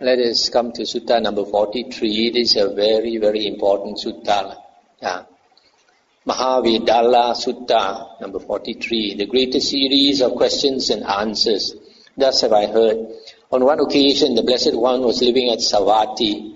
Let us come to Sutta number 43. This is a very, very important Sutta. Mahavedalla Sutta number 43, the greatest series of questions and answers. Thus have I heard. On one occasion, the Blessed One was living at Savatthi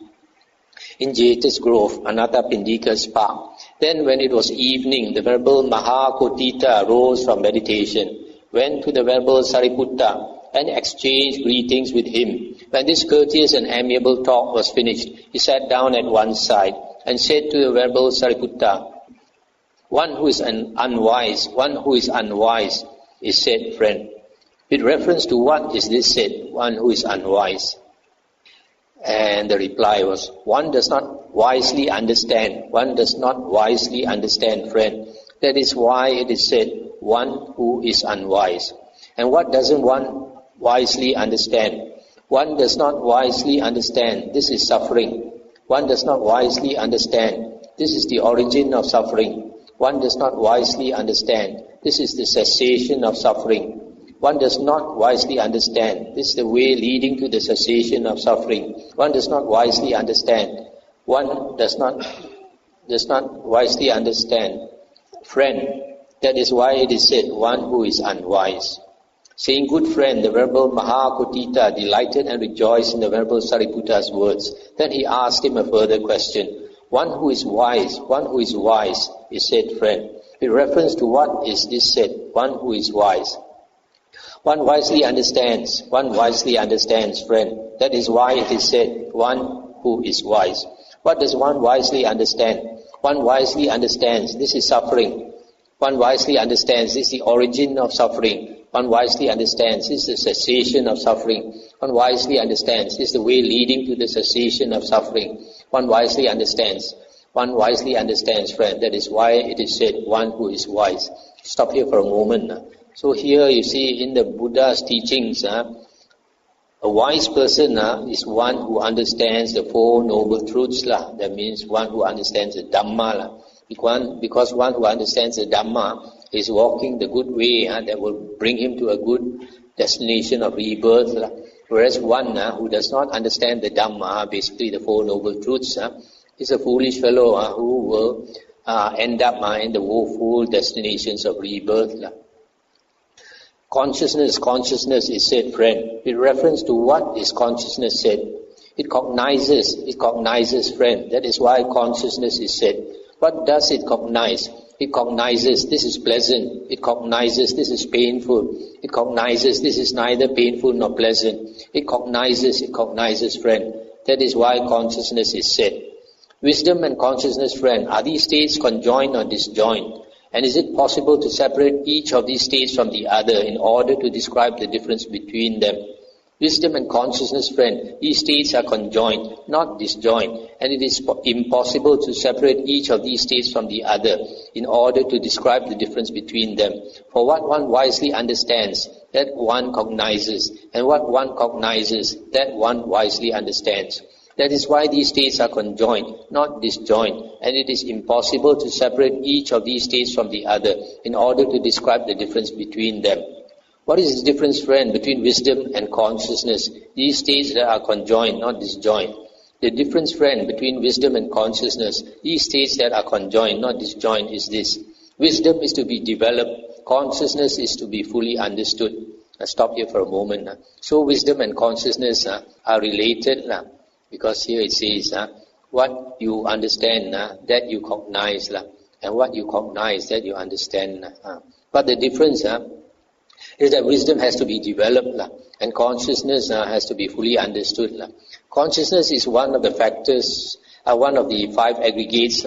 in Jeta's Grove, Anathapindika's park. Then when it was evening, the Venerable Mahakotita rose from meditation, went to the Venerable Sariputta, and exchanged greetings with him. When this courteous and amiable talk was finished, he sat down at one side and said to the Venerable Sariputta, one who is unwise is said, friend. With reference to what is this said, one who is unwise? And the reply was, one does not wisely understand. One does not wisely understand, friend. That is why it is said, one who is unwise. And what doesn't one wisely understand? One does not wisely understand. This is suffering. One does not wisely understand. This is the origin of suffering. One does not wisely understand. This is the cessation of suffering. One does not wisely understand. This is the way leading to the cessation of suffering. One does not wisely understand. One does not wisely understand. Friend, that is why it is said, one who is unwise. Saying, good friend, the Venerable Mahakotita delighted and rejoiced in the Venerable Sariputta's words. Then he asked him a further question. One who is wise is said, friend. In reference to what is this said, one who is wise? One wisely understands, friend. That is why it is said, one who is wise. What does one wisely understand? One wisely understands, this is suffering. One wisely understands, this is the origin of suffering. One wisely understands, this is the cessation of suffering. One wisely understands, this is the way leading to the cessation of suffering. One wisely understands, friend. That is why it is said, one who is wise. Stop here for a moment. So here you see in the Buddha's teachings, a wise person is one who understands the Four Noble Truths. That means one who understands the Dhamma. Because one who understands the Dhamma is walking the good way that will bring him to a good destination of rebirth. Whereas one who does not understand the Dhamma, basically the Four Noble Truths, is a foolish fellow who will end up in the woeful destinations of rebirth. Consciousness is said, friend. In reference to what is consciousness said? It cognizes, friend. That is why consciousness is said. What does it cognize? It cognizes this is pleasant. It cognizes this is painful. It cognizes this is neither painful nor pleasant. It cognizes, friend. That is why consciousness is said. Wisdom and consciousness, friend, are these states conjoined or disjoined? And is it possible to separate each of these states from the other in order to describe the difference between them? Wisdom and consciousness, friend, these states are conjoined, not disjoined, and it is impossible to separate each of these states from the other in order to describe the difference between them. For what one wisely understands, that one cognizes, and what one cognizes, that one wisely understands. That is why these states are conjoined, not disjoined, and it is impossible to separate each of these states from the other in order to describe the difference between them. What is the difference, friend, between wisdom and consciousness? These states that are conjoined, not disjoined. The difference, friend, between wisdom and consciousness, these states that are conjoined, not disjoined, is this. Wisdom is to be developed. Consciousness is to be fully understood. Let's stop here for a moment. So wisdom and consciousness are related. Because here it says, what you understand, that you cognize, and what you cognize, that you understand. But the difference is that wisdom has to be developed, and consciousness has to be fully understood. Consciousness is one of the factors, one of the five aggregates,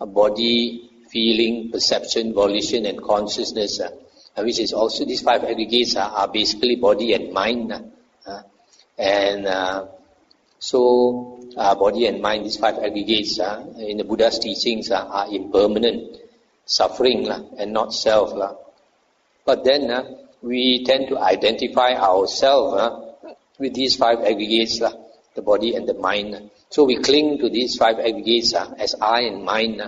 body, feeling, perception, volition, and consciousnness. Which is also, these five aggregates are basically body and mind. So body and mind, these five aggregates in the Buddha's teachings are impermanent, suffering and not self. But then we tend to identify ourselves with these five aggregates, the body and the mind. So we cling to these five aggregates as I and mine.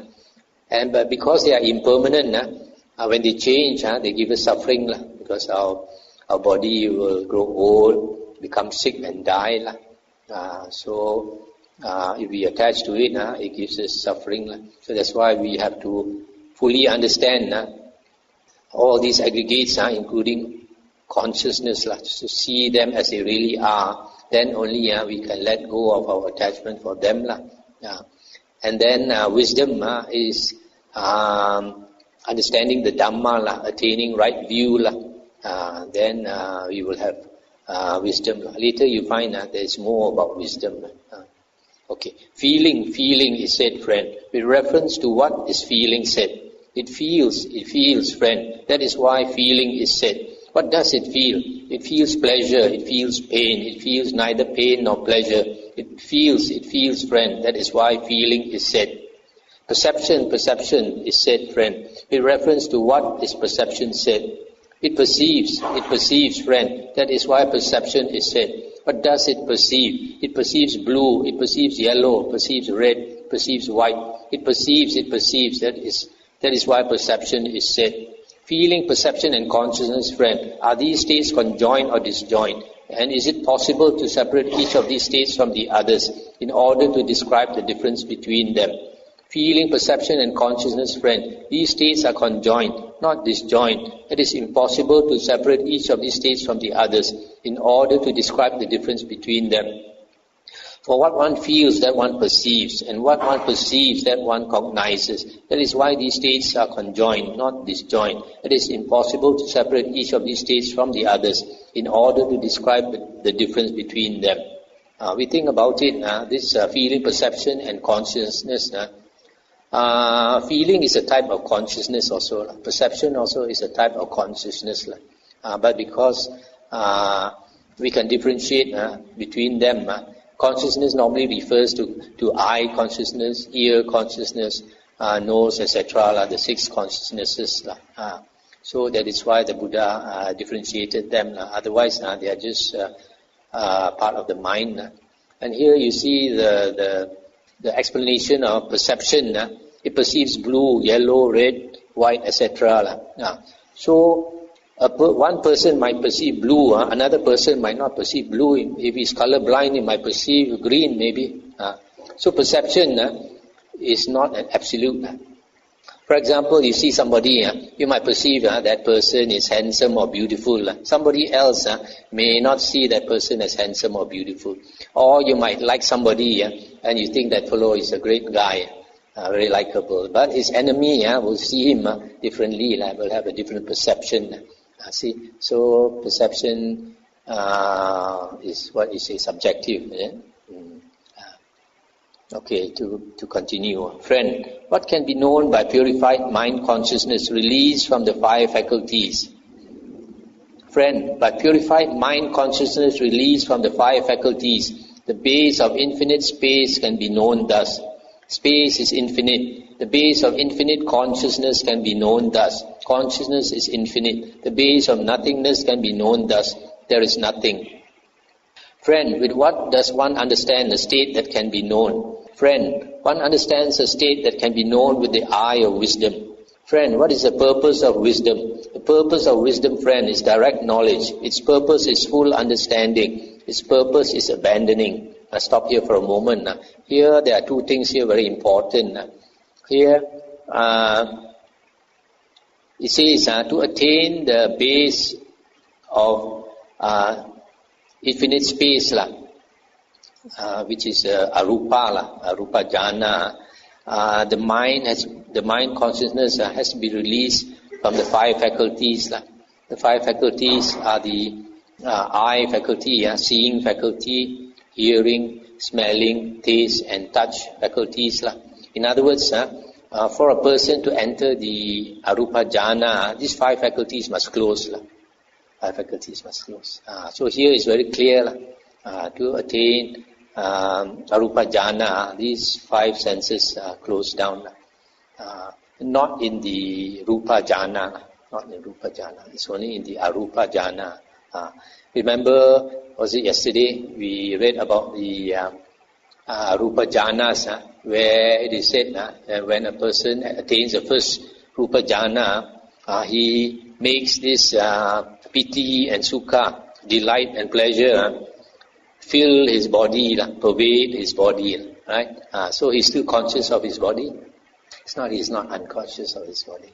But because they are impermanent, when they change, they give us suffering because our our body will grow old, become sick and die. So if we attach to it, it gives us suffering. So that's why we have to fully understand all these aggregates, including consciousness, to see them as they really are. Then only we can let go of our attachment for them. And then wisdom is understanding the Dhamma, attaining right view. Then we will have wisdom. Later you find there is more about wisdom. Okay, feeling is said, friend, with reference to what is feeling said. It feels, friend. That is why feeling is said. What does it feel? It feels pleasure, it feels pain, it feels neither pain nor pleasure. It feels, friend. That is why feeling is said. Perception is said, friend. With reference to what is perception said? It perceives, friend. That is why perception is said. What does it perceive? It perceives blue, it perceives yellow, perceives red, perceives white. It perceives. That is why perception is said. Feeling, perception and consciousness, friend, are these states conjoined or disjoined? And is it possible to separate each of these states from the others in order to describe the difference between them? Feeling, perception and consciousness, friend, these states are conjoined, not disjoined. It is impossible to separate each of these states from the others in order to describe the difference between them. For what one feels, that one perceives, and what one perceives, that one cognizes. That is why these states are conjoined, not disjoined. It is impossible to separate each of these states from the others in order to describe the difference between them. We think about it, this feeling, perception and consciousness. Feeling is a type of consciousness also. Perception also is a type of consciousness. But because we can differentiate between them, consciousness normally refers to eye consciousness, ear consciousness, nose, etc. The 6 consciousnesses. So that is why the Buddha differentiated them. Otherwise, they are just part of the mind. And here you see the explanation of perception. It perceives blue, yellow, red, white, etc. So one person might perceive blue, another person might not perceive blue. If he's colorblind, he might perceive green maybe. So perception is not an absolute. For example, you see somebody, you might perceive that person is handsome or beautiful. Somebody else may not see that person as handsome or beautiful. Or you might like somebody and you think that fellow is a great guy, very likable. But his enemy will see him differently, will have a different perception. See, so perception is what you say, subjective. Okay, to continue. Friend, what can be known by purified mind consciousness released from the 5 faculties? Friend, by purified mind consciousness released from the 5 faculties, the base of infinite space can be known thus. Space is infinite. The base of infinite consciousness can be known thus. Consciousness is infinite. The base of nothingness can be known thus. There is nothing. Friend, with what does one understand a state that can be known? Friend, one understands a state that can be known with the eye of wisdom. Friend, what is the purpose of wisdom? The purpose of wisdom, friend, is direct knowledge. Its purpose is full understanding. Its purpose is abandoning. I'll stop here for a moment. Here, there are 2 things here very important. Here, it says to attain the base of infinite space, which is arupa jhana. The mind consciousness has to be released from the 5 faculties. The 5 faculties are the eye faculty, seeing faculty, hearing, smelling, taste and touch faculties. In other words, for a person to enter the arupa jhana, these 5 faculties must close. 5 faculties must close. So here is very clear. To attain arupa jhana, these 5 senses close down. Not in the rupa jhana. Not in rupa jhana. It's only in the arupa jhana. Remember, was it yesterday, we read about the rupa jhanas, where it is said that when a person attains the first rupa jhana, he makes this piti and sukha, delight and pleasure, fill his body, pervade his body, right? So he's still conscious of his body. He's not unconscious of his body.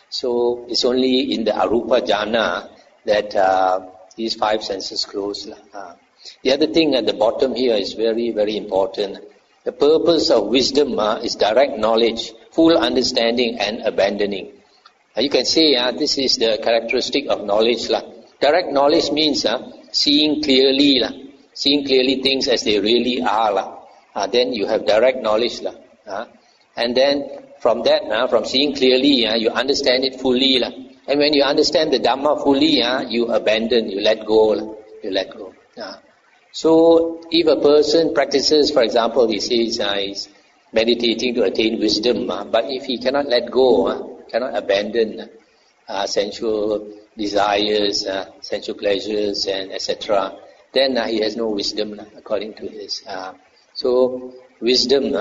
So it's only in the arupa jhana that these five senses close. The other thing at the bottom here is very, very important. The purpose of wisdom is direct knowledge, full understanding and abandoning. You can say this is the characteristic of knowledge. Direct knowledge means seeing clearly things as they really are. Then you have direct knowledge. And then from that, from seeing clearly, you understand it fully. And when you understand the Dhamma fully, you abandon, you let go. So if a person practices, for example, he says he's meditating to attain wisdom, but if he cannot let go, cannot abandon sensual desires, sensual pleasures, and etc., then he has no wisdom according to his. So wisdom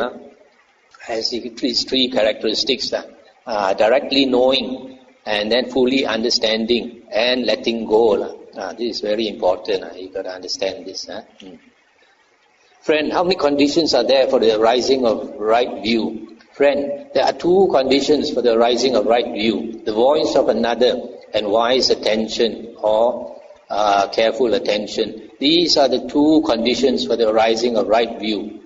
has these three characteristics: directly knowing, and then fully understanding, and letting go. This is very important. You got to understand this. Friend, how many conditions are there for the arising of right view? Friend, there are two conditions for the arising of right view: the voice of another and wise attention or careful attention. These are the two conditions for the arising of right view.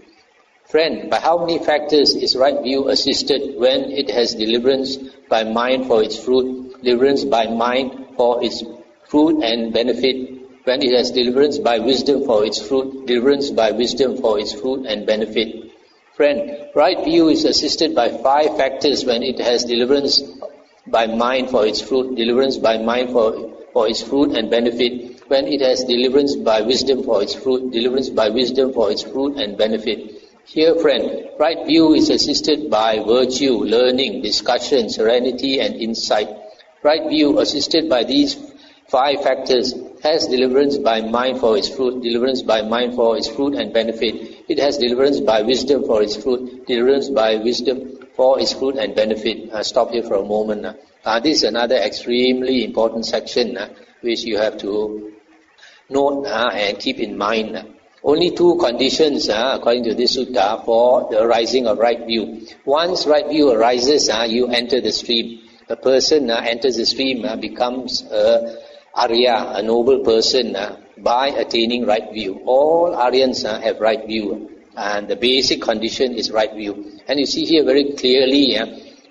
Friend, by how many factors is right view assisted when it has deliverance by mind for its fruit, deliverance by mind for its fruit and benefit, when it has deliverance by wisdom for its fruit, deliverance by wisdom for its fruit and benefit? Friend, right view is assisted by five factors when it has deliverance by mind for its fruit, deliverance by mind for its fruit and benefit, when it has deliverance by wisdom for its fruit, deliverance by wisdom for its fruit and benefit. Here, friend, right view is assisted by virtue, learning, discussion, serenity and insight. Right view assisted by these five factors has deliverance by mind for its fruit, deliverance by mind for its fruit and benefit. It has deliverance by wisdom for its fruit, deliverance by wisdom for its fruit and benefit. Stop here for a moment. This is another extremely important section which you have to note and keep in mind. Only two conditions, according to this sutta, for the arising of right view. Once right view arises, you enter the stream. A person enters the stream, becomes Arya, a noble person, by attaining right view. All Aryans have right view, and the basic condition is right view. And you see here very clearly,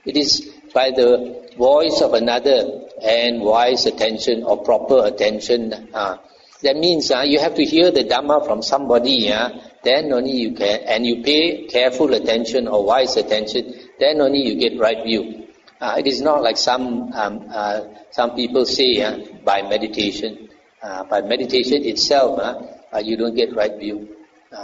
it is by the voice of another and wise attention or proper attention. That means you have to hear the Dhamma from somebody, then only you can, and you pay careful attention or wise attention, then only you get right view. It is not like some people say by meditation. By meditation itself, you don't get right view.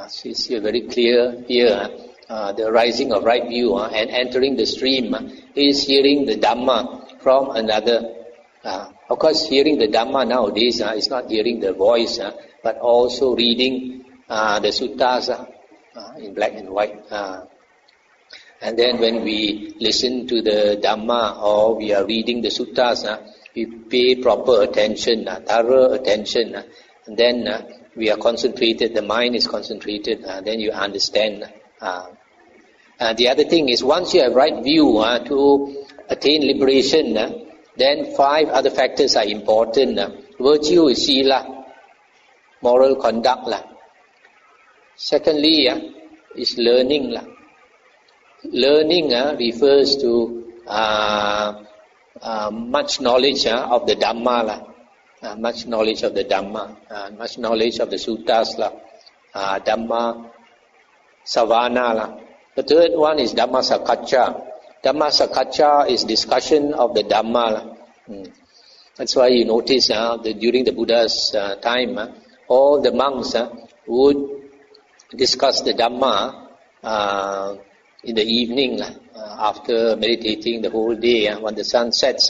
So it's here very clear here. The arising of right view and entering the stream is hearing the Dhamma from another. Of course, hearing the Dhamma nowadays is not hearing the voice, but also reading the suttas in black and white. And then when we listen to the Dhamma or we are reading the suttas, we pay proper attention, thorough attention, and then we are concentrated, the mind is concentrated, then you understand. The other thing is, once you have right view to attain liberation, then five other factors are important. Virtue is sila, moral conduct. Secondly, is learning. Learning refers to much knowledge of the Dhamma, much knowledge of the Dhamma, much knowledge of the suttas, Dhamma savana. The third one is Dhamma sakacca. Dhamma sakacca is discussion of the Dhamma. That's why you notice that during the Buddha's time, all the monks would discuss the Dhamma in the evening after meditating the whole day. When the sun sets,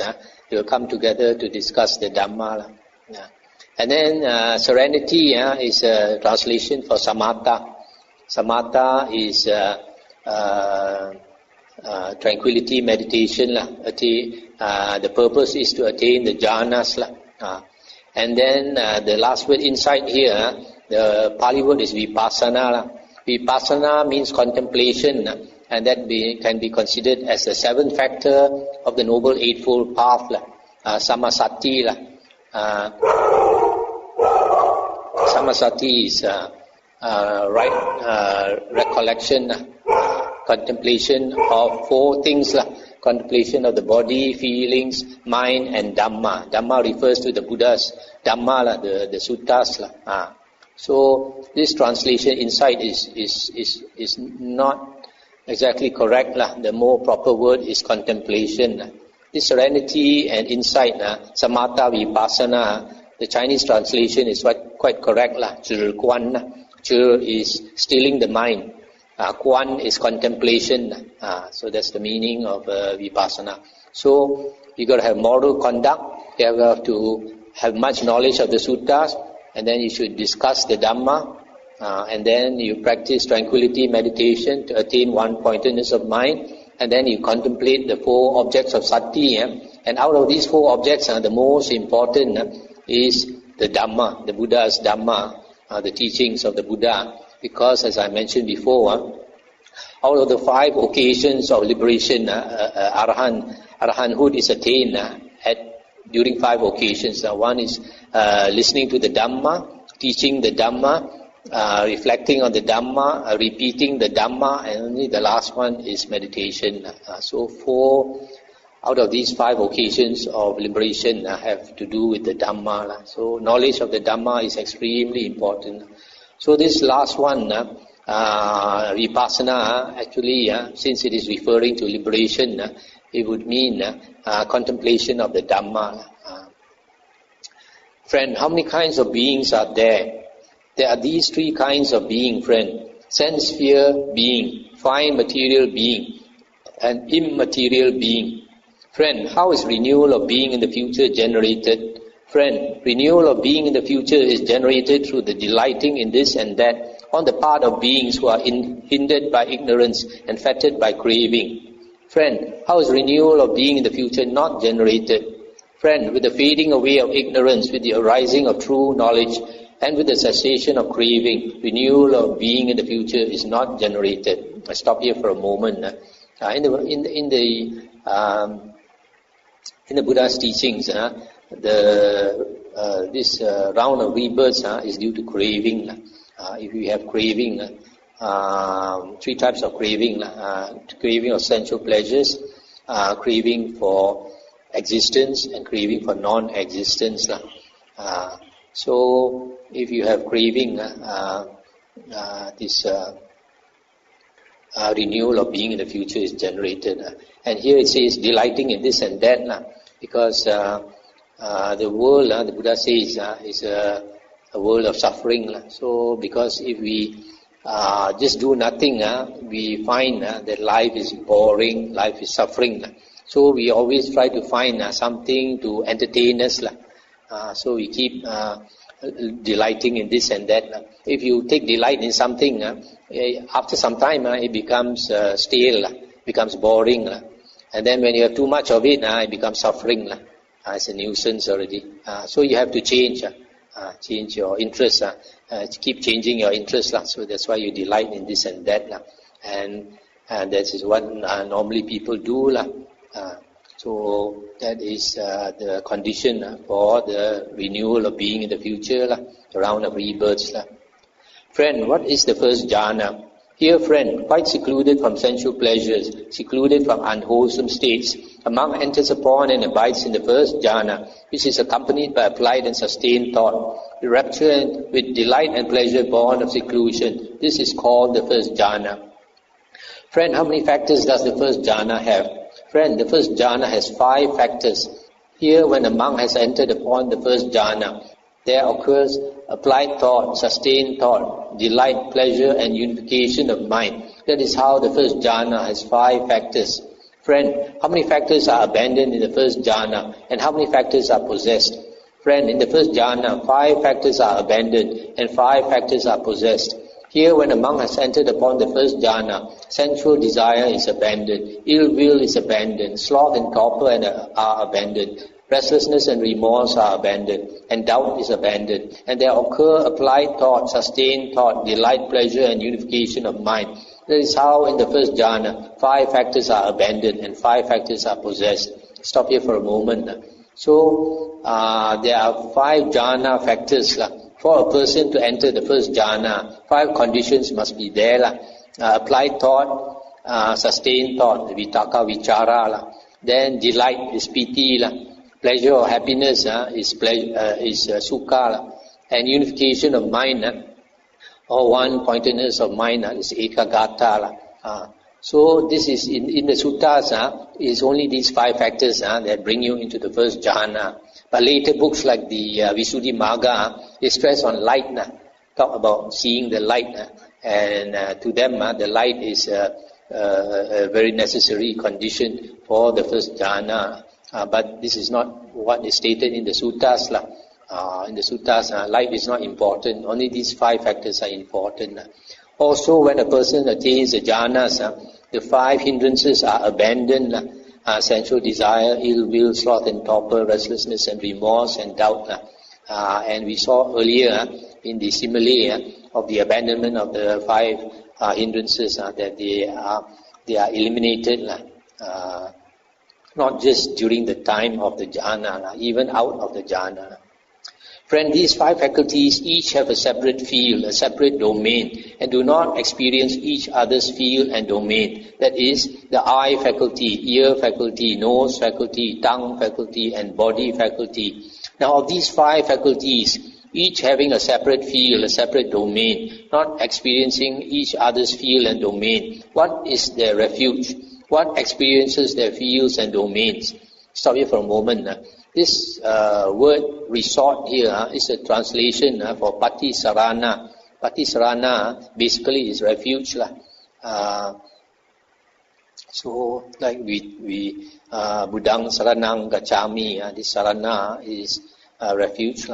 they will come together to discuss the Dhamma. And then serenity is a translation for samatha. Samatha is tranquility meditation. The purpose is to attain the jhanas. And then the last word inside here, the Pali word is vipassana. Vipassana means contemplation, and that can be considered as the seventh factor of the Noble Eightfold Path. Samasati. Samasati is recollection, contemplation of four things. Contemplation of the body, feelings, mind, and Dhamma. Dhamma refers to the Buddha's Dhamma, the suttas. So this translation inside is not exactly correct. The more proper word is contemplation. This serenity and insight, samatha vipassana, the Chinese translation is quite correct. Zhi Guan. Zhi is stilling the mind. Guan is contemplation. So that's the meaning of vipassana. So you got to have moral conduct. You have to have much knowledge of the suttas, and then you should discuss the Dhamma, and then you practice tranquility meditation to attain one-pointedness of mind, and then you contemplate the four objects of sati. And out of these four objects, the most important is the Dhamma, the Buddha's Dhamma, the teachings of the Buddha. Because as I mentioned before, out of the 5 occasions of liberation, arahanthood is attained during 5 occasions. One is listening to the Dhamma, teaching the Dhamma, reflecting on the Dhamma, repeating the Dhamma, and only the last one is meditation. So 4 out of these 5 occasions of liberation have to do with the Dhamma. So knowledge of the Dhamma is extremely important. So this last one, vipassana, actually, since it is referring to liberation, it would mean contemplation of the Dhamma. Friend, how many kinds of beings are there? There are these 3 kinds of being, friend. Sense sphere being, fine material being, and immaterial being. Friend, how is renewal of being in the future generated? Friend, renewal of being in the future is generated through the delighting in this and that on the part of beings who are hindered by ignorance and fettered by craving. Friend, how is renewal of being in the future not generated? Friend, with the fading away of ignorance, with the arising of true knowledge, and with the cessation of craving, renewal of being in the future is not generated. I stop here for a moment. In the Buddha's teachings, this round of rebirths is due to craving. If you have craving, 3 types of craving: craving of sensual pleasures, craving for existence, and craving for non-existence. So if you have craving, this renewal of being in the future is generated. And here it says delighting in this and that, because the world, the Buddha says, is a world of suffering. So because if we just do nothing, we find that life is boring, life is suffering. So we always try to find something to entertain us. So we keep delighting in this and that. If you take delight in something, after some time it becomes stale, becomes boring. And then when you have too much of it, it becomes suffering. It's a nuisance already. So you have to change your interest. Keep changing your interest. So that's why you delight in this and that. And that is what normally people do. So that is the condition for the renewal of being in the future, the round of rebirths. Friend, what is the first jhana? Here, friend, quite secluded from sensual pleasures, secluded from unwholesome states, a monk enters upon and abides in the first jhana, which is accompanied by applied and sustained thought, the rapture with delight and pleasure born of seclusion. This is called the first jhana. Friend, how many factors does the first jhana have? Friend, the first jhana has 5 factors. Here, when a monk has entered upon the first jhana, there occurs applied thought, sustained thought, delight, pleasure, and unification of mind. That is how the first jhana has 5 factors. Friend, how many factors are abandoned in the first jhana, and how many factors are possessed? Friend, in the first jhana, 5 factors are abandoned, and 5 factors are possessed. Here, when a monk has entered upon the first jhana, sensual desire is abandoned, ill will is abandoned, sloth and torpor are abandoned, restlessness and remorse are abandoned, and doubt is abandoned, and there occur applied thought, sustained thought, delight, pleasure, and unification of mind. That is how in the first jhana, 5 factors are abandoned and 5 factors are possessed. Stop here for a moment. So, there are 5 jhana factors. For a person to enter the first jhana, 5 conditions must be there. Applied thought, sustained thought, vitaka, vichara. Then delight is piti. Pleasure or happiness is sukha. And unification of mind, or one-pointedness of mind, is ekagata. So this is in the suttas, is only these 5 factors that bring you into the first jhana. But later books like the Visuddhimagga, they stress on light, talk about seeing the light, and to them the light is a very necessary condition for the first jhana. But this is not what is stated in the suttas. In the suttas, light is not important. Only these 5 factors are important. Also, when a person attains the jhanas, the 5 hindrances are abandoned. Sensual desire, ill will, sloth and torpor, restlessness and remorse and doubt. And we saw earlier in the simile of the abandonment of the 5 hindrances that they are eliminated, not just during the time of the jhana, even out of the jhana. Friend, these 5 faculties each have a separate field, a separate domain, and do not experience each other's field and domain. That is, the eye faculty, ear faculty, nose faculty, tongue faculty, and body faculty. Now, of these 5 faculties, each having a separate field, a separate domain, not experiencing each other's field and domain, what is their refuge? What experiences their fields and domains? Stop here for a moment. This word resort here is a translation for pati sarana. Pati sarana basically is refuge. So like we Buddhang saranang gacchami, this sarana is refuge.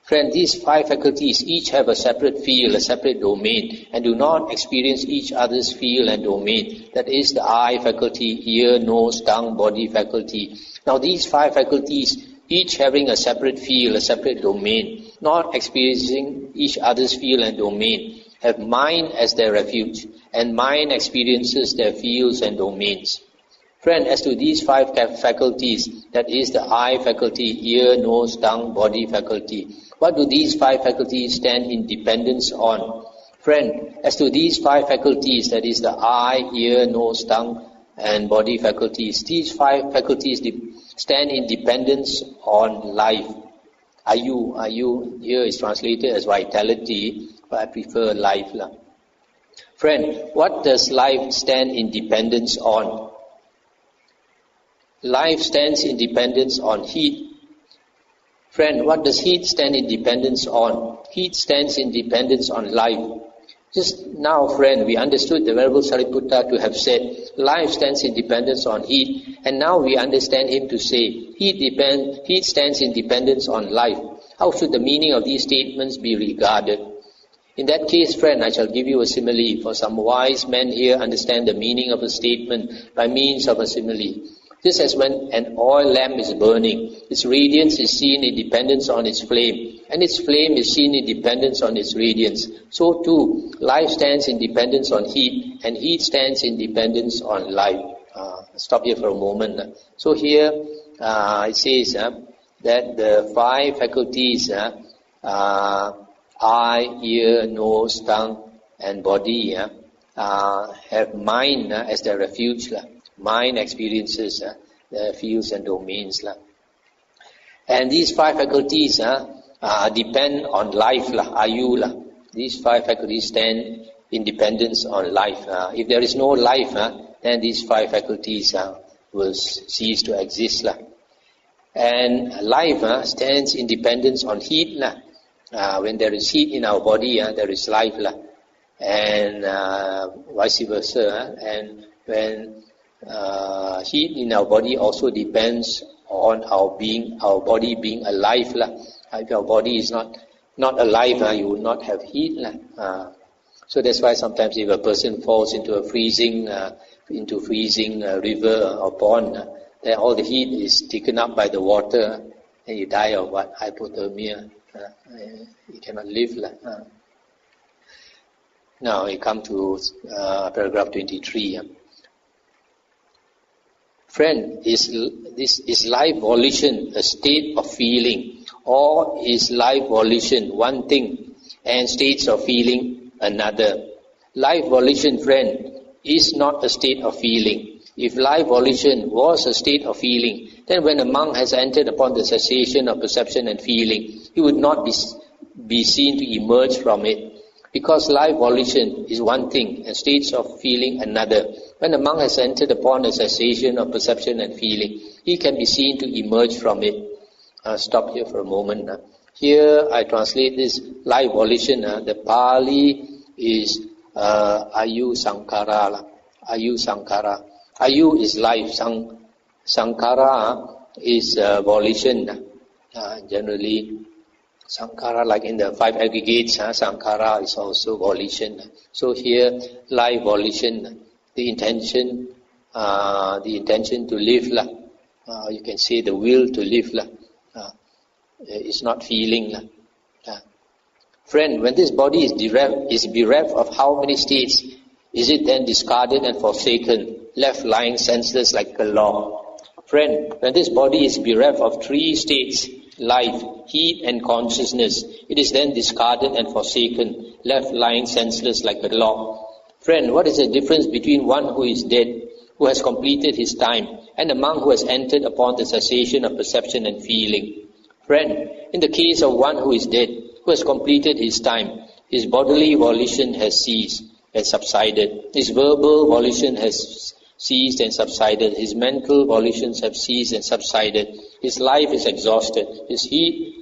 Friend, these 5 faculties each have a separate field, a separate domain, and do not experience each other's field and domain. That is the eye faculty, ear, nose, tongue, body faculty. Now these 5 faculties, each having a separate field, a separate domain, not experiencing each other's field and domain, have mind as their refuge, and mind experiences their fields and domains. Friend, as to these 5 faculties, that is the eye faculty, ear, nose, tongue, body faculty, what do these 5 faculties stand in dependence on? Friend, as to these 5 faculties, that is the eye, ear, nose, tongue, and body faculties, these 5 faculties stand in dependence on life. Ayu here is translated as vitality, but I prefer life. Friend, what does life stand in dependence on? Life stands in dependence on heat. Friend, what does heat stand in dependence on? Heat stands in dependence on life. Just now, friend, we understood the Venerable Sariputta to have said, life stands in dependence on heat, and now we understand him to say, heat stands in dependence on life. How should the meaning of these statements be regarded? In that case, friend, I shall give you a simile, for some wise men here understand the meaning of a statement by means of a simile. Just as when an oil lamp is burning, its radiance is seen in dependence on its flame, and its flame is seen in dependence on its radiance. So too, life stands in dependence on heat, and heat stands in dependence on life. Stop here for a moment. So here it says that the 5 faculties, eye, ear, nose, tongue, and body, have mind as their refuge. Mind experiences the fields and domains. And these 5 faculties depend on life. Ayu. These 5 faculties stand in dependence on life. If there is no life, then these 5 faculties will cease to exist. And life stands in dependence on heat. When there is heat in our body, there is life. And vice versa. And when heat in our body also depends on our body being alive. If your body is not alive, you will not have heat. So that's why sometimes if a person falls into a freezing river or pond, then all the heat is taken up by the water, and you die of what? Hypothermia. You cannot live. Now we come to paragraph 23. Friend, is life volition a state of feeling, or is life volition one thing and states of feeling another? Life volition, friend, is not a state of feeling. If life volition was a state of feeling, then when a monk has entered upon the cessation of perception and feeling, he would not be seen to emerge from it. Because life volition is one thing and states of feeling another. When a monk has entered upon the cessation of perception and feeling, he can be seen to emerge from it. Stop here for a moment. Here I translate this life volition. The Pali is Ayu Sankara. Ayu Sankara. Ayu is life. Sankara is volition. Generally, Sankara, like in the five aggregates, Sankara is also volition. So here, life volition, the intention to live, you can say the will to live, is not feeling. Friend, when this body is bereft of how many states, is it then discarded and forsaken, left lying senseless like a log? Friend, when this body is bereft of three states, life, heat and consciousness, it is then discarded and forsaken, left lying senseless like a log. Friend, what is the difference between one who is dead, who has completed his time, and a monk who has entered upon the cessation of perception and feeling? Friend, in the case of one who is dead, who has completed his time, his bodily volition has ceased and subsided, his verbal volition has ceased and subsided, his mental volitions have ceased and subsided, his life is exhausted, his heat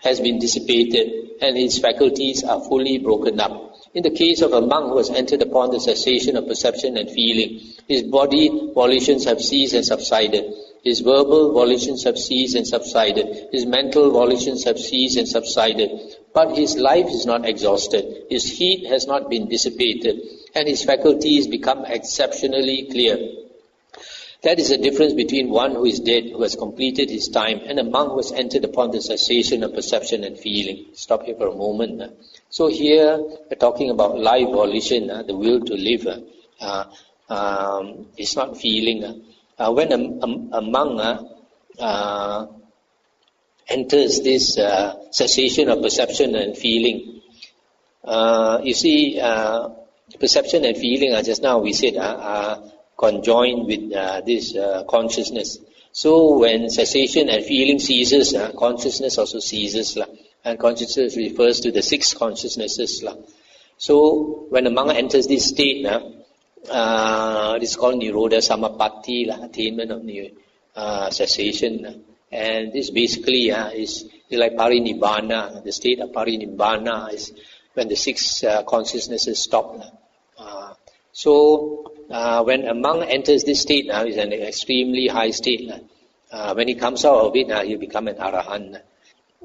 has been dissipated, and his faculties are fully broken up. In the case of a monk who has entered upon the cessation of perception and feeling, his body volitions have ceased and subsided, his verbal volitions have ceased and subsided, his mental volitions have ceased and subsided, but his life is not exhausted, his heat has not been dissipated, and his faculties become exceptionally clear. That is the difference between one who is dead, who has completed his time, and a monk who has entered upon the cessation of perception and feeling. Stop here for a moment. So here we're talking about life volition, the will to live. It's not feeling. When a monk enters this cessation of perception and feeling, you see, perception and feeling, just now we said, are conjoined with this consciousness. So when cessation and feeling ceases, consciousness also ceases. And consciousness refers to the six consciousnesses. So when a monk enters this state, it is called Nirodha Samapatti, attainment of cessation. And this basically is like Parinibbana. The state of Parinibbana is when the six consciousnesses stop. So when a monk enters this state, it's an extremely high state. When he comes out of it, he'll become an Arahant.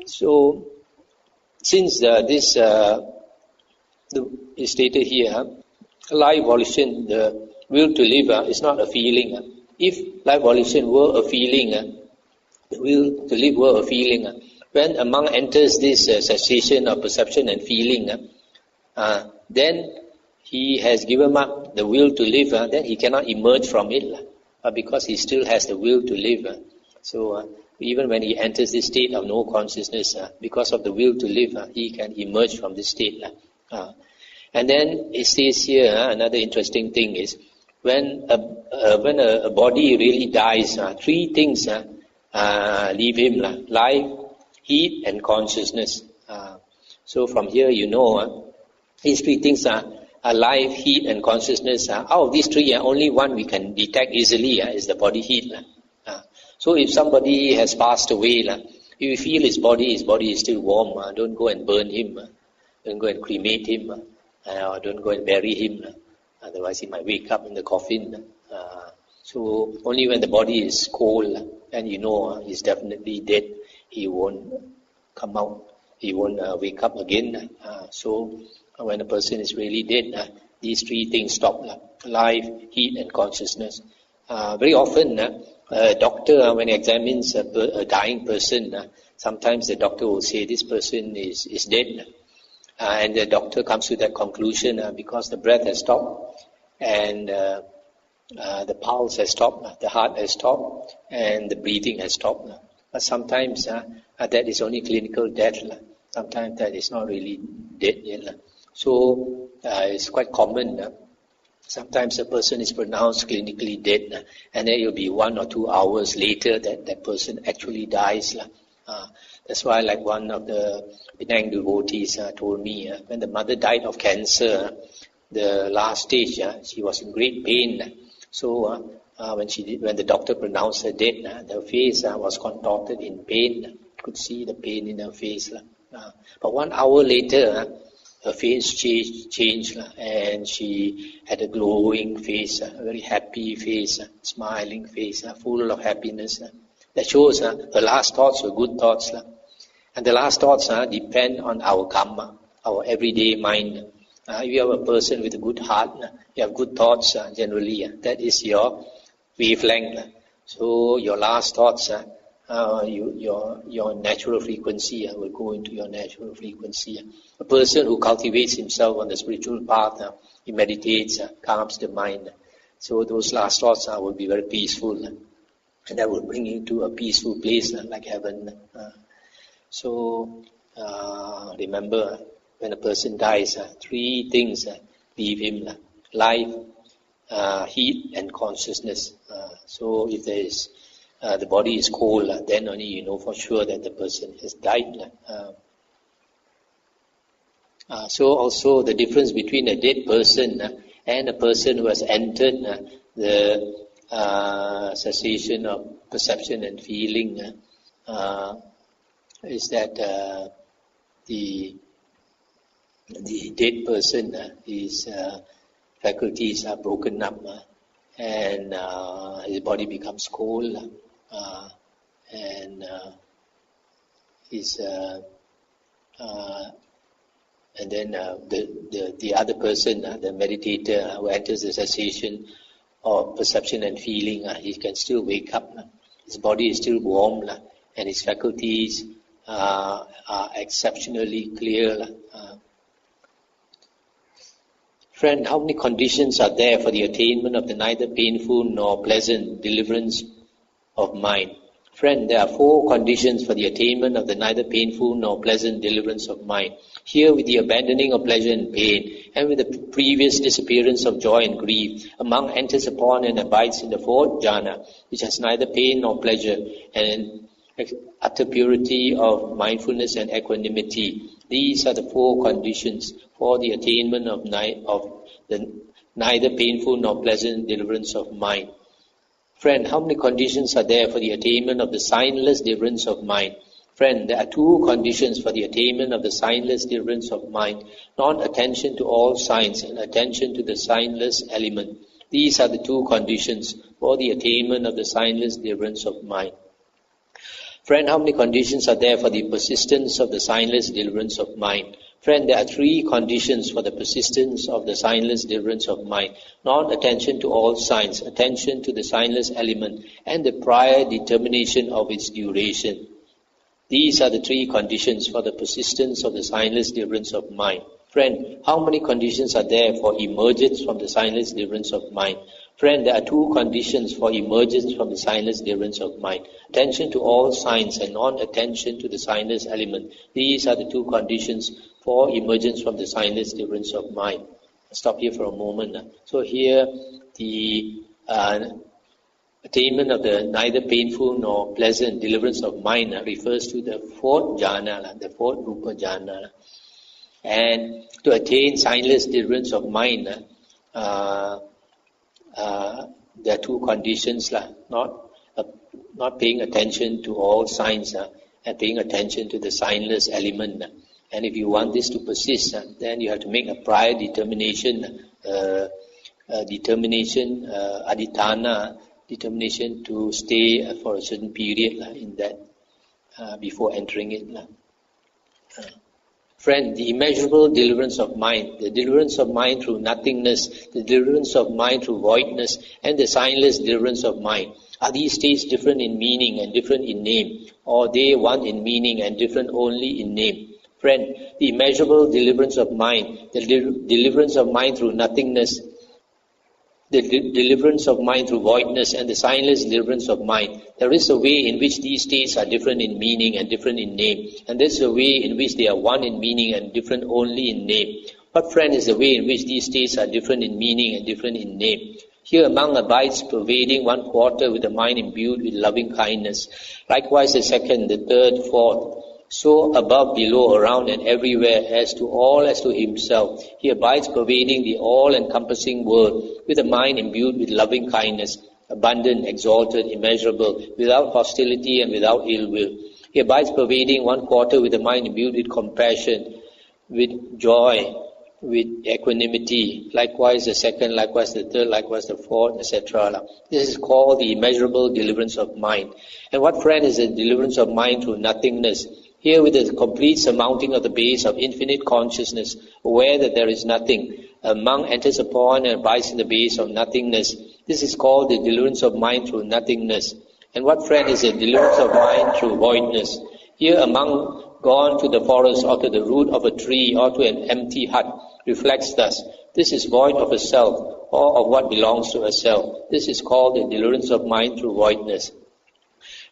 So since this is stated here, life volition, the will to live, is not a feeling. If life volition were a feeling, the will to live were a feeling, when a monk enters this cessation of perception and feeling, then he has given up the will to live, then he cannot emerge from it, because he still has the will to live. So even when he enters this state of no consciousness, because of the will to live, he can emerge from this state. And then it says here, another interesting thing is, when a body really dies, three things leave him, life, heat and consciousness. So from here you know, these three things are life, heat and consciousness. Out of these three, only one we can detect easily is the body heat. So if somebody has passed away, if you feel his body is still warm, don't go and burn him, don't go and cremate him, or don't go and bury him, otherwise he might wake up in the coffin. So only when the body is cold and you know he's definitely dead, he won't come out. He won't wake up again. So when a person is really dead, these three things stop: life, heat, and consciousness. Very often, a doctor, when he examines a dying person, sometimes the doctor will say this person is dead. And the doctor comes to that conclusion because the breath has stopped and the pulse has stopped, the heart has stopped, and the breathing has stopped. But sometimes that is only clinical death. Sometimes that is not really dead yet. So it's quite common. Sometimes a person is pronounced clinically dead, and then it will be 1 or 2 hours later that that person actually dies. That's why, like one of the Penang devotees told me, when the mother died of cancer, the last stage, she was in great pain. So when the doctor pronounced her dead, her face was contorted in pain. You could see the pain in her face. But 1 hour later, her face changed, and she had a glowing face, a very happy face, smiling face, full of happiness. That shows her last thoughts were good thoughts. And the last thoughts depend on our karma, our everyday mind. If you have a person with a good heart, you have good thoughts generally. That is your wavelength. So your last thoughts, your natural frequency will go into your natural frequency. A person who cultivates himself on the spiritual path, he meditates, calms the mind. So those last thoughts will be very peaceful. And that will bring you to a peaceful place like heaven. So remember, when a person dies, three things leave him: life, heat, and consciousness. So if there is the body is cold, then only you know for sure that the person has died. So also the difference between a dead person and a person who has entered the cessation of perception and feeling is that the dead person, his faculties are broken up and his body becomes cold and and then the other person, the meditator who enters the cessation of perception and feeling, he can still wake up. His body is still warm and his faculties are exceptionally clear. Friend, how many conditions are there for the attainment of the neither painful nor pleasant deliverance of mind? Friend, there are 4 conditions for the attainment of the neither painful nor pleasant deliverance of mind. Here, with the abandoning of pleasure and pain, and with the previous disappearance of joy and grief, a monk enters upon and abides in the 4th jhana, which has neither pain nor pleasure, and utter purity of mindfulness and equanimity. These are the 4 conditions for the attainment of the neither painful nor pleasant deliverance of mind. Friend, how many conditions are there for the attainment of the signless deliverance of mind? Friend, there are 2 conditions for the attainment of the signless deliverance of mind: non-attention to all signs and attention to the signless element. These are the 2 conditions for the attainment of the signless deliverance of mind. Friend, how many conditions are there for the persistence of the signless deliverance of mind? Friend, there are 3 conditions for the persistence of the signless deliverance of mind: non-attention to all signs, attention to the signless element, and the prior determination of its duration. These are the 3 conditions for the persistence of the signless deliverance of mind. Friend, how many conditions are there for emergence from the signless deliverance of mind? Friend, there are 2 conditions for emergence from the signless deliverance of mind: attention to all signs and non-attention to the signless element. These are the 2 conditions for emergence from the signless deliverance of mind. I'll stop here for a moment. So here, the attainment of the neither painful nor pleasant deliverance of mind refers to the 4th jhana, the 4th rupa jhana. And to attain signless deliverance of mind, there are 2 conditions, not paying attention to all signs and paying attention to the signless element. And if you want this to persist, then you have to make a prior determination, adhitthana, determination to stay for a certain period in that before entering it. Friend, the immeasurable deliverance of mind, the deliverance of mind through nothingness, the deliverance of mind through voidness, and the signless deliverance of mind. Are these states different in meaning and different in name, or are they one in meaning and different only in name? Friend, the immeasurable deliverance of mind, the deliverance of mind through nothingness, the deliverance of mind through voidness, and the signless deliverance of mind. There is a way in which these states are different in meaning and different in name, and there is a way in which they are one in meaning and different only in name. What, friend, is the way in which these states are different in meaning and different in name? Here among abides pervading one quarter with a mind imbued with loving kindness. Likewise the second, the third, fourth. So above, below, around, and everywhere, as to all as to himself, he abides pervading the all-encompassing world with a mind imbued with loving kindness, abundant, exalted, immeasurable, without hostility and without ill will. He abides pervading one quarter with a mind imbued with compassion, with joy, with equanimity. Likewise the second, likewise the third, likewise the fourth, etc. This is called the immeasurable deliverance of mind. And what, friend, is the deliverance of mind through nothingness? Here with the complete surmounting of the base of infinite consciousness, aware that there is nothing, a monk enters upon and abides in the base of nothingness. This is called the deliverance of mind through nothingness. And what, friend, is the deliverance of mind through voidness? Here a monk gone to the forest or to the root of a tree or to an empty hut reflects thus: this is void of a self or of what belongs to a self. This is called the deliverance of mind through voidness.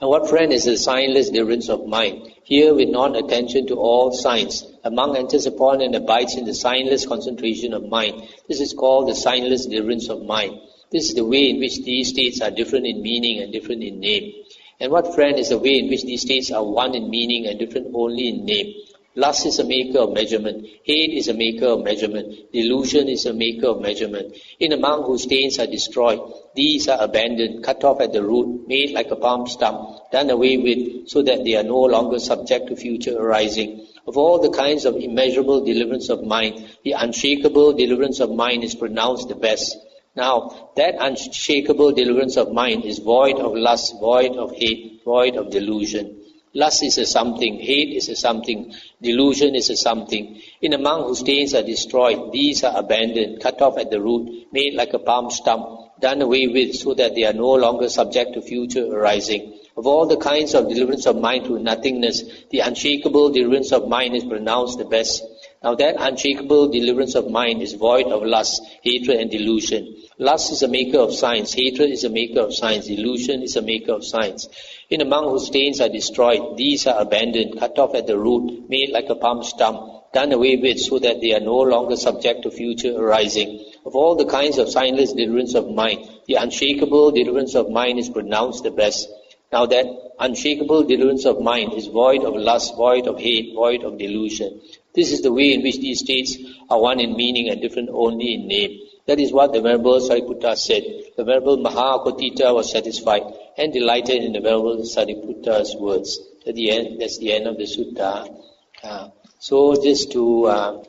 And what, friend, is the signless deliverance of mind? Here, with non-attention to all signs, a monk enters upon and abides in the signless concentration of mind. This is called the signless deliverance of mind. This is the way in which these states are different in meaning and different in name. And what, friend, is the way in which these states are one in meaning and different only in name? Lust is a maker of measurement. Hate is a maker of measurement. Delusion is a maker of measurement. In a monk whose stains are destroyed, these are abandoned, cut off at the root, made like a palm stump, done away with, so that they are no longer subject to future arising. Of all the kinds of immeasurable deliverance of mind, the unshakable deliverance of mind is pronounced the best. Now, that unshakable deliverance of mind is void of lust, void of hate, void of delusion. Lust is a something, hate is a something, delusion is a something. In a monk whose stains are destroyed, these are abandoned, cut off at the root, made like a palm stump, done away with, so that they are no longer subject to future arising. Of all the kinds of deliverance of mind through nothingness, the unshakable deliverance of mind is pronounced the best. Now that unshakable deliverance of mind is void of lust, hatred and delusion. Lust is a maker of signs, hatred is a maker of signs, delusion is a maker of signs. In a monk whose stains are destroyed, these are abandoned, cut off at the root, made like a palm stump, done away with, so that they are no longer subject to future arising. Of all the kinds of signless deliverance of mind, the unshakable deliverance of mind is pronounced the best. Now that unshakable deliverance of mind is void of lust, void of hate, void of delusion. This is the way in which these states are one in meaning and different only in name. That is what the Venerable Sariputta said. The Venerable Mahakotita was satisfied and delighted in the Venerable Sariputta's words. At the end, that's the end of the sutta. So just to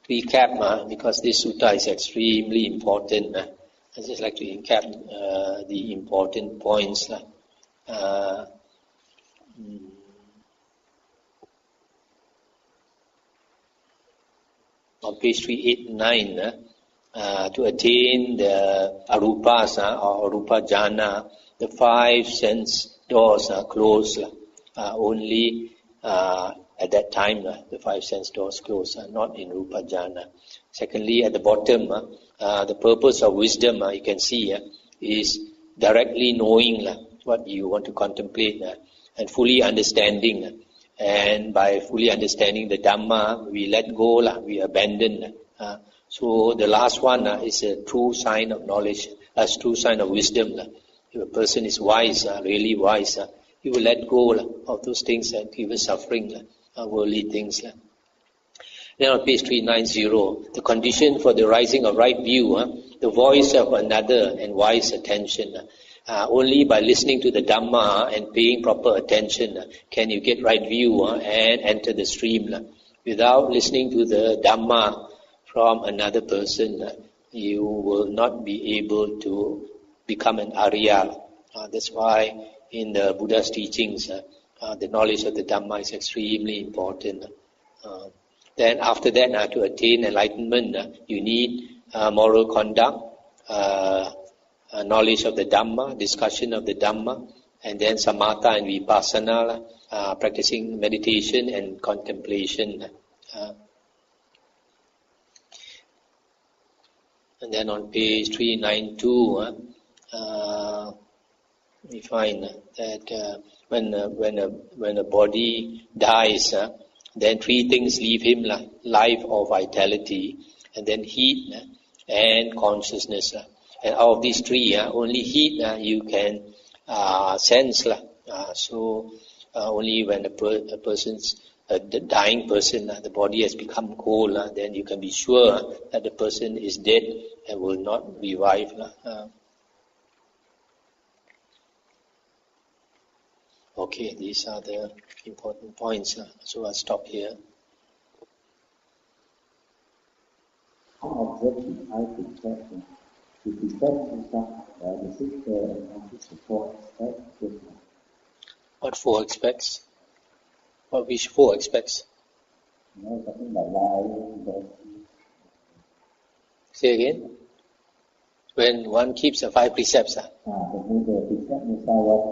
recap, because this sutta is extremely important, I just like to recap the important points. On page 389, to attain the arupas or arupa jhana, the five sense doors are closed. Only at that time, the five sense doors closed, not in rupa jhana. Secondly, at the bottom, the purpose of wisdom, you can see, is directly knowing what you want to contemplate and fully understanding. And by fully understanding the Dhamma, we let go, we abandon. So the last one is a true sign of knowledge, a true sign of wisdom. If a person is wise, really wise, he will let go of those things that give us suffering, worldly things. Then on page 390, the condition for the rising of right view, the voice of another and wise attention. Only by listening to the Dhamma and paying proper attention can you get right view and enter the stream. Without listening to the Dhamma from another person, you will not be able to become an Arya. That's why in the Buddha's teachings, the knowledge of the Dhamma is extremely important. Then after that, to attain enlightenment, you need moral conduct, knowledge of the Dhamma, discussion of the Dhamma, and then samatha and vipassana, practicing meditation and contemplation. And then on page 392, we find that when a body dies, then three things leave him: life or vitality, and then heat and consciousness. And out of these three, only heat you can sense. So only when a person's the dying person, the body has become cold, then you can be sure that the person is dead and will not revive. Okay, these are the important points. So I'll stop here. How objective I could question to detect the sister and conscious four aspects. What four aspects? Which four aspects? Something like lying, Say again. When one keeps the five precepts. the precept Nikaya,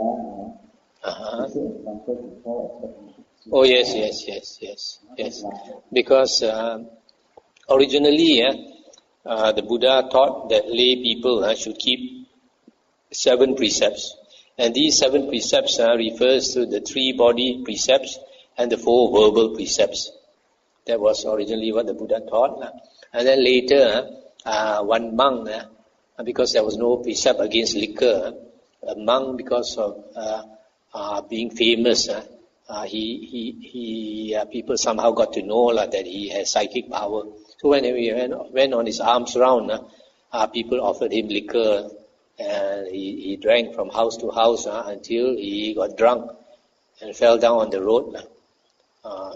Oh yes. Because originally, the Buddha taught that lay people should keep 7 precepts, and these 7 precepts refers to the 3 body precepts and the 4 verbal precepts. That was originally what the Buddha taught, and then later, one monk, because there was no precept against liquor, a monk, because of being famous, people somehow got to know that he has psychic power. So when he went on his arms round, people offered him liquor, and he drank from house to house until he got drunk and fell down on the road.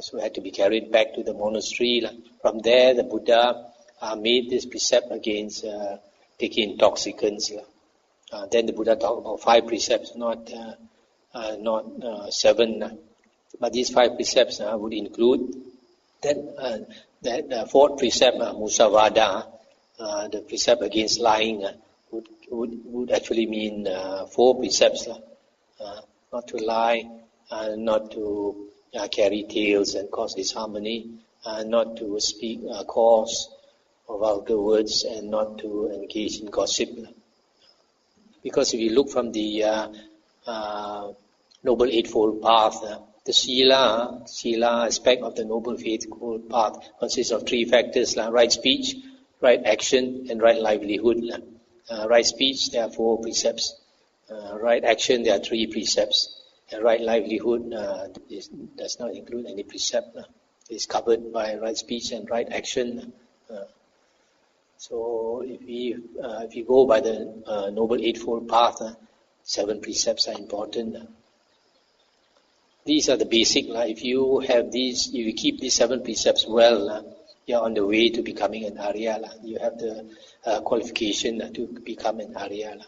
So he had to be carried back to the monastery. From there, the Buddha made this precept against taking intoxicants. Then the Buddha talked about 5 precepts, not 7. But these 5 precepts would include that 4th precept, musavada, the precept against lying, would actually mean 4 precepts. Not to lie, not to carry tales and cause disharmony, not to speak coarse or vulgar words, and not to engage in gossip. Because if you look from the Noble Eightfold Path, the Sila aspect of the Noble Eightfold Path consists of 3 factors: right speech, right action, and right livelihood. Right speech, there are 4 precepts. Right action, there are 3 precepts. And right livelihood does not include any precept. It's covered by right speech and right action. So if you go by the Noble Eightfold Path, 7 precepts are important. These are the basic. If you have these, if you keep these 7 precepts well, you're on the way to becoming an Arya. You have the qualification to become an Arya.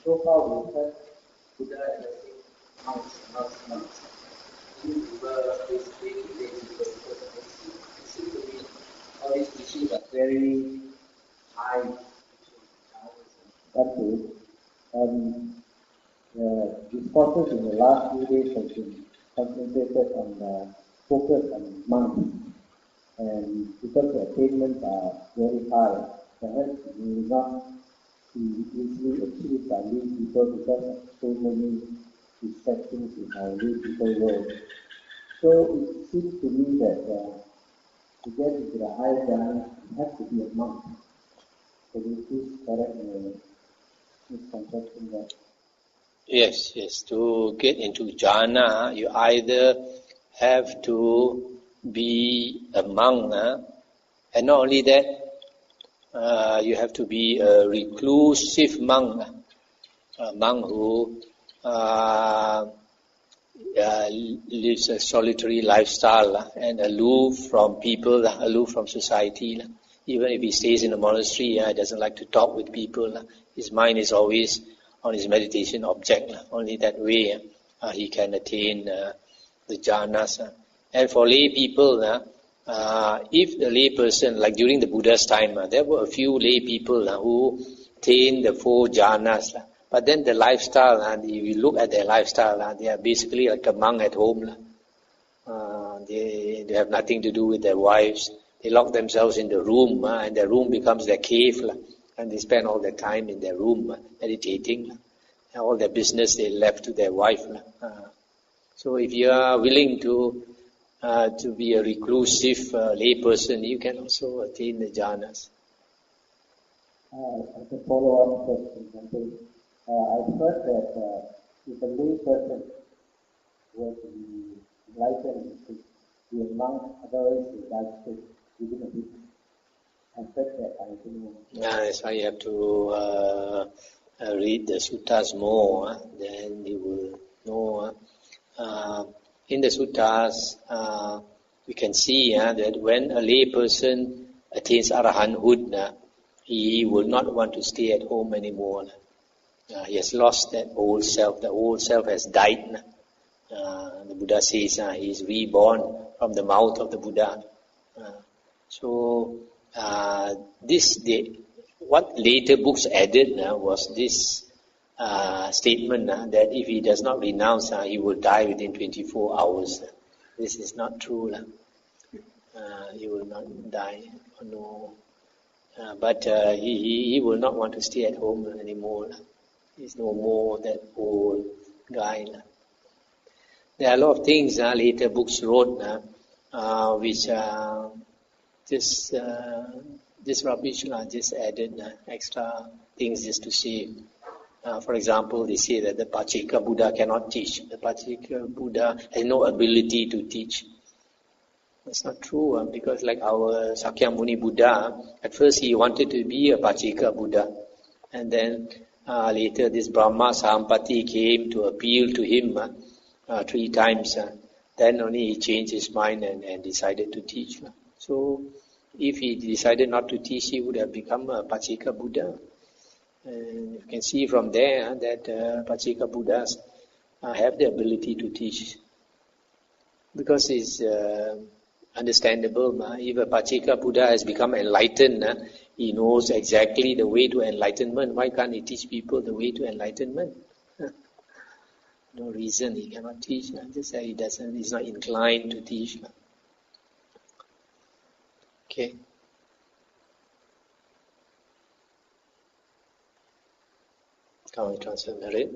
So far we have Buddha addressing monks. We were basically because it seems to me all these issues are very high. Okay. The discourses in the last few days have been concentrated on the focus on monks, and because the attainments are very high, perhaps we will not be easily achieved by lay people because of so many distractions in our lay people world. So it seems to me that to get into the higher jhana, you have to be a monk. So you please correct the misconception there. Yes. To get into jhana, you either have to be a monk, and not only that, you have to be a reclusive monk, a monk who lives a solitary lifestyle and aloof from people, aloof from society. Even if he stays in a monastery, he doesn't like to talk with people. His mind is always on his meditation object. Only that way he can attain the jhanas. And for lay people, if the lay person, like during the Buddha's time, there were a few lay people who attained the 4 jhanas. But then the lifestyle, if you look at their lifestyle, they are basically like a monk at home. They have nothing to do with their wives. They lock themselves in the room, and the room becomes their cave. And they spend all their time in their room meditating. And all their business they left to their wife. So if you are willing to be a reclusive lay person, you can also attain the jhanas. As a follow-up question, I've heard that if a lay person were to be enlightened, be a monk, otherwise he dies within a week. I've heard that, I don't know. That's why you have to read the suttas more, then you will know. In the suttas, we can see that when a lay person attains arahanthood, he will not want to stay at home anymore. He has lost that old self. The old self has died. The Buddha says he is reborn from the mouth of the Buddha. What later books added was this statement that if he does not renounce, he will die within 24 hours. This is not true. He will not die. No. But he will not want to stay at home anymore. He's no more that old guy. There are a lot of things later books wrote which are just rubbish, just added extra things just to say. For example, they say that the Pacceka Buddha cannot teach. The Pacceka Buddha has no ability to teach. That's not true, because like our Sakyamuni Buddha, at first he wanted to be a Pacceka Buddha. And then later this Brahma Sahampati came to appeal to him 3 times. Then only he changed his mind and decided to teach. So if he decided not to teach, he would have become a Pacceka Buddha. And you can see from there that Pacceka Buddhas have the ability to teach. Because it's understandable. If a Pacceka Buddha has become enlightened, he knows exactly the way to enlightenment. Why can't he teach people the way to enlightenment? No reason he cannot teach. Just that he's not inclined to teach. Okay. Can we translate it?